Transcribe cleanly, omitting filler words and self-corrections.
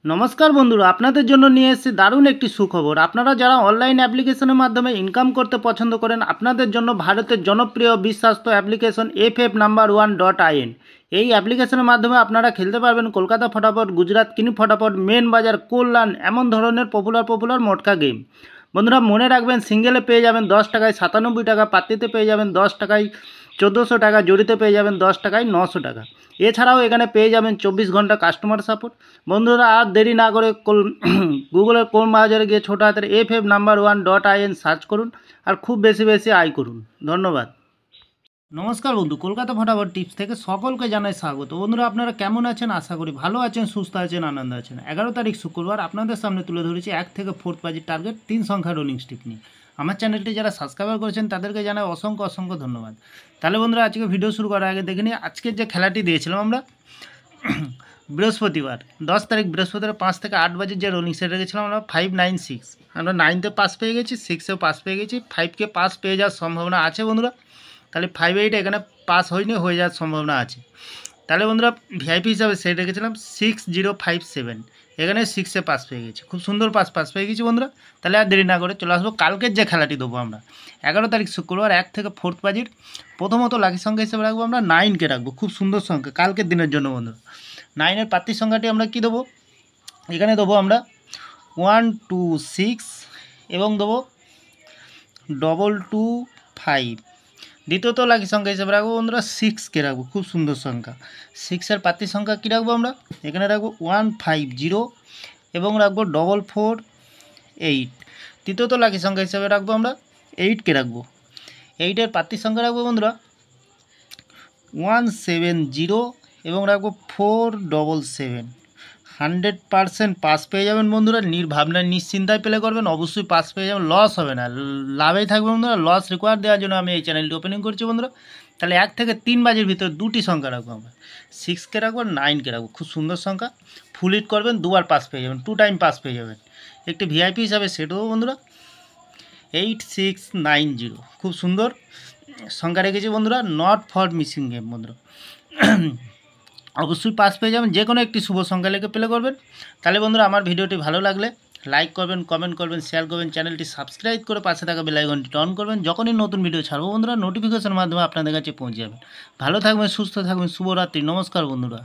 নমস্কার বন্ধুরা, আপনাদের জন্য নিয়ে এসেছি দারুণ একটি সুখবর। আপনারা যারা অনলাইন অ্যাপ্লিকেশনের মাধ্যমে ইনকাম করতে পছন্দ করেন, আপনাদের জন্য ভারতের জনপ্রিয় বিশ্বাস্ত অ্যাপ্লিকেশন FF No.1.in। এই অ্যাপ্লিকেশনের মাধ্যমে আপনারা খেলতে পারবেন কলকাতা ফটাফট, গুজরাট কিনি ফটাফট, মেন বাজার, কল্যাণ, এমন ধরনের পপুলার মটকা গেম। বন্ধুরা মনে রাখবেন, সিঙ্গেলে পেয়ে যাবেন 10 টাকায় 97 টাকা, পাত্তিতে পেয়ে যাবেন 10 টাকায় 1400 টাকা, জড়িতে পেয়ে যাবেন 10 টাকায় 900 টাকা। এছাড়াও এখানে পেয়ে যাবেন 24 ঘন্টা কাস্টমার সাপোর্ট। বন্ধুরা আর দেরি না করে গুগলের কোন বাজারে গিয়ে ছোটো হাতের FF No.1.in সার্চ করুন আর খুব বেশি আয় করুন। ধন্যবাদ। নমস্কার বন্ধু, কলকাতা ফটাফট টিপস থেকে সকলকে জানাই স্বাগত। বন্ধুরা আপনারা কেমন আছেন? আশা করি ভালো আছেন, সুস্থ আছেন, আনন্দ আছেন। 11 তারিখ শুক্রবার আপনাদের সামনে তুলে ধরেছি 1 থেকে 4 বাজির টার্গেট 3 সংখ্যার রোলিং স্টিক নিয়ে। আমার চ্যানেলটি যারা সাবস্ক্রাইবার করেছেন তাদেরকে জানাই অসংখ্য ধন্যবাদ। তাহলে বন্ধুরা আজকে ভিডিও শুরু করার আগে দেখে নিই আজকের যে খেলাটি দিয়েছিলাম আমরা বৃহস্পতিবার 10 তারিখ বৃহস্পতিবার 5 থেকে 8 বাজে যে রোলিং সেট রেখেছিলাম আমরা 596। আমরা 9তে পাস পেয়ে গেছি, 6এও পাস পেয়ে গেছি, 5কে পাস পেয়ে যাওয়ার সম্ভাবনা আছে বন্ধুরা। তাহলে 5-8 এখানে পাস হয়নি, হয়ে যাওয়ার সম্ভাবনা আছে। তাহলে বন্ধুরা ভিআইপি হিসাবে সেট রেখেছিলাম 6057, এখানে 6এ পাস পেয়ে গেছি, খুব সুন্দর পাস পেয়ে গেছি বন্ধুরা। তাহলে আর দেরি না করে চলে আসবো কালকের যে খেলাটি দেবো আমরা 11 তারিখ শুক্রবার 1 থেকে 4 বাজির। প্রথমত লাকি সংখ্যা হিসেবে রাখবো আমরা 9কে রাখবো, খুব সুন্দর সংখ্যা কালকের দিনের জন্য বন্ধুরা। 9-এর প্রার্থীর সংখ্যাটি আমরা কি দেবো? এখানে দেবো আমরা 126 এবং দেবো 225। দ্বিতীয়ত লাকি সংখ্যা হিসেবে রাখবো বন্ধুরা 6কে রাখবো, খুব সুন্দর সংখ্যা। 6-এর প্রার্থীর সংখ্যা কী রাখবো আমরা? এখানে রাখবো 150 এবং রাখবো 448। তৃতীয়ত লাকি সংখ্যা হিসেবে রাখবো আমরা 8কে রাখবো। 8-এর প্রার্থীর সংখ্যা রাখবো বন্ধুরা 170 এবং রাখবো 477। 100% পাস পেয়ে যাবেন বন্ধুরা, নির্ভাবনায় নিশ্চিন্তায় প্লে করবেন, অবশ্যই পাস পেয়ে যাবেন, লস হবে না, লাভেই থাকবে বন্ধুরা। লস রিকোয়ার দেওয়ার জন্য আমি এই চ্যানেলটি ওপেনিং করছি বন্ধুরা। তাহলে 1 থেকে 3 বাজের ভিতরে দুটি সংখ্যা রাখবো আমরা, 6কে রাখবো, 9কে রাখবো, খুব সুন্দর সংখ্যা। ফুল হিট করবেন, দুবার পাস পেয়ে যাবেন, 2 টাইম পাস পেয়ে যাবেন। একটি ভিআইপি হিসাবে সেট হবো বন্ধুরা 8690, খুব সুন্দর সংখ্যা রেখেছি বন্ধুরা। নট ফর মিসিং গেম বন্ধুরা, অবশ্যই পাস পেয়ে যাবেন, যে কোনো একটি শুভ সংখ্যা লিখে প্লে করবেন। তাহলে বন্ধুরা আমার ভিডিওটি ভালো লাগলে লাইক করবেন, কমেন্ট করবেন, শেয়ার করবেন, চ্যানেলটি সাবস্ক্রাইব করে পাশে থাকা বেল আইকনটি অন করবেন। যখনই নতুন ভিডিও ছাড়বো বন্ধুরা নোটিফিকেশনের মাধ্যমে আপনাদের কাছে পৌঁছে যাবেন। ভালো থাকবেন, সুস্থ থাকবেন, শুভরাত্রি, নমস্কার বন্ধুরা।